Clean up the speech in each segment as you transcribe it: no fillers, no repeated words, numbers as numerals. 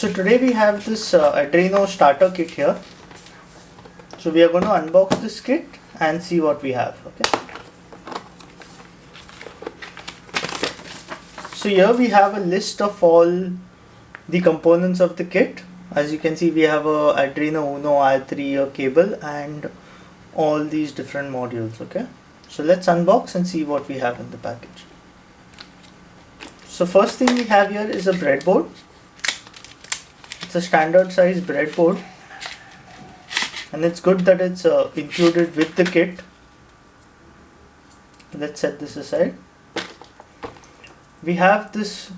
So today we have this Arduino Starter Kit here. So we are going to unbox this kit and see what we have. Okay. So here we have a list of all the components of the kit. As you can see, we have a Arduino Uno R3 cable and all these different modules. Okay. So let's unbox and see what we have in the package. So first thing we have here is a breadboard. It's a standard size breadboard, and it's good that it's included with the kit. Let's set this aside. We have this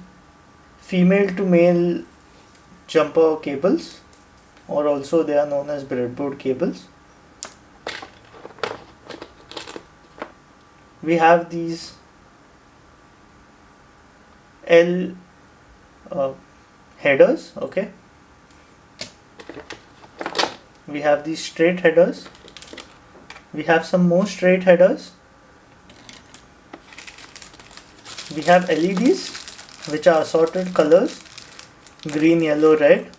female to male jumper cables, or also they are known as breadboard cables. We have these L headers. Okay. We have these straight headers. We have some more straight headers. We have LEDs, which are assorted colors: green, yellow, red.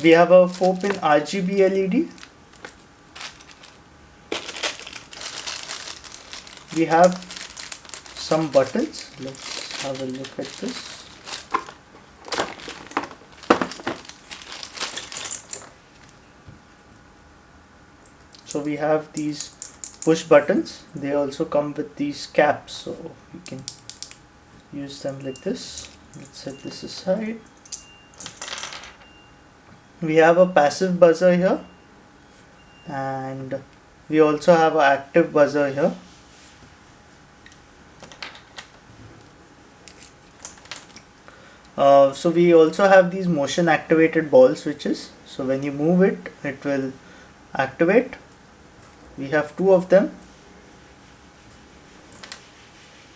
We have a 4-pin RGB LED. We have some buttons. Let's have a look at this. So we have these push buttons. They also come with these caps, so we can use them like this. Let's set this aside. We have a passive buzzer here, and we also have an active buzzer here. So we also have these motion activated ball switches. So when you move it, it will activate. We have 2 of them.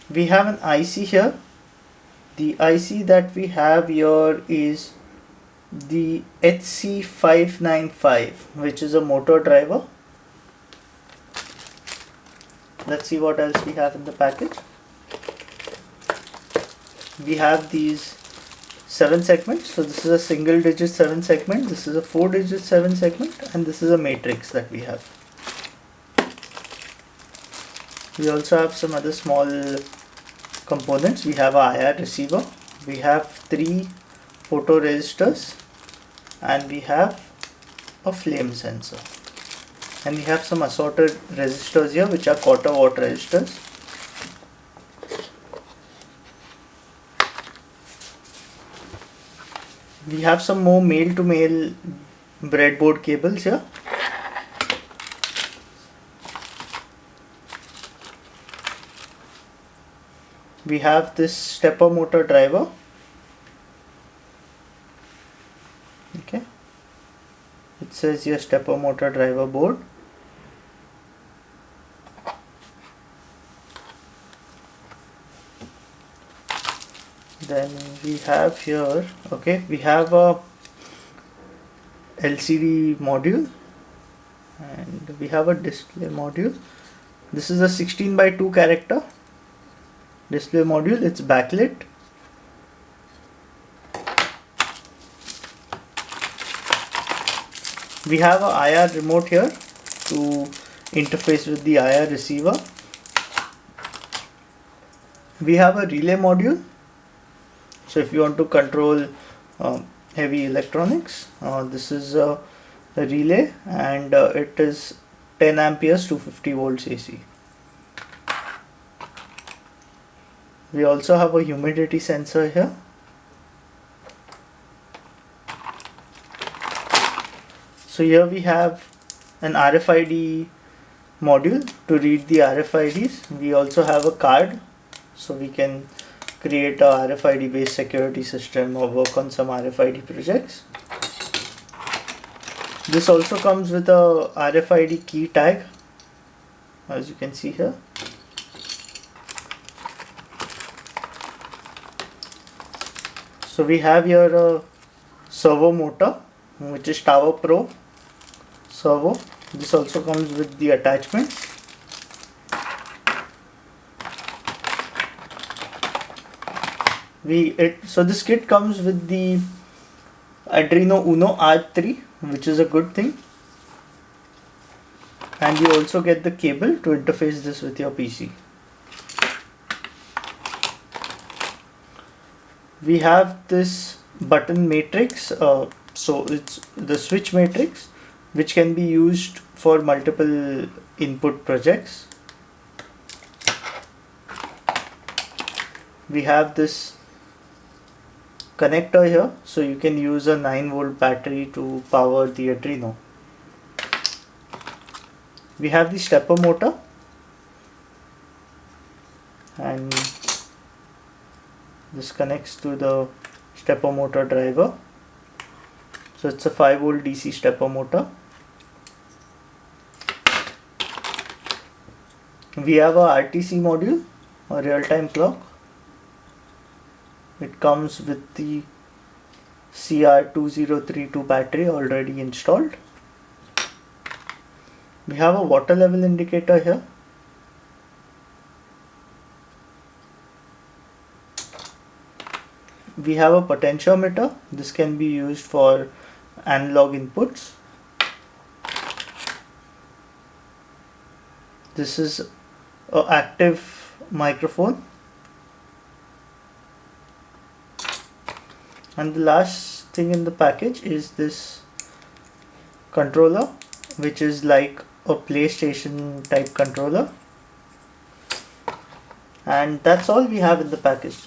We have an IC here. The IC that we have here is the HC595, which is a motor driver. Let's see what else we have in the package. We have these 7 segments. So this is a single digit 7 segment, this is a 4 digit 7 segment, and this is a matrix that we have. We also have some other small components. We have a IR receiver, we have 3 photoresistors, and we have a flame sensor. And we have some assorted resistors here, which are quarter watt resistors. We have some more male to male breadboard cables here. We have this stepper motor driver. Okay. It says here stepper motor driver board. Then we have here, okay, we have a LCD module, and we have a display module. This is a 16:2 character display module. It's backlit. We have a IR remote here to interface with the IR receiver. We have a relay module. So if you want to control heavy electronics, this is a relay, and it is 10 amperes to 50 volts AC. We also have a humidity sensor here. So here we have an RFID module to read the RFIDs. We also have a card, so we can create a RFID based security system or work on some RFID projects. This also comes with a RFID key tag, as you can see here. So we have here a servo motor, which is Tower Pro servo. This also comes with the attachments. So this kit comes with the Arduino Uno R3, which is a good thing, and you also get the cable to interface this with your PC. We have this button matrix, so it's the switch matrix, which can be used for multiple input projects. We have this connector here, so you can use a 9-volt battery to power the Arduino. We have the stepper motor, and this connects to the stepper motor driver. So it's a 5-volt DC stepper motor. We have a RTC module, a real-time clock. It comes with the CR2032 battery already installed. We have a water level indicator here. We have a potentiometer. This can be used for analog inputs. This is an active microphone. And the last thing in the package is this controller, which is like a PlayStation type controller. And that's all we have in the package.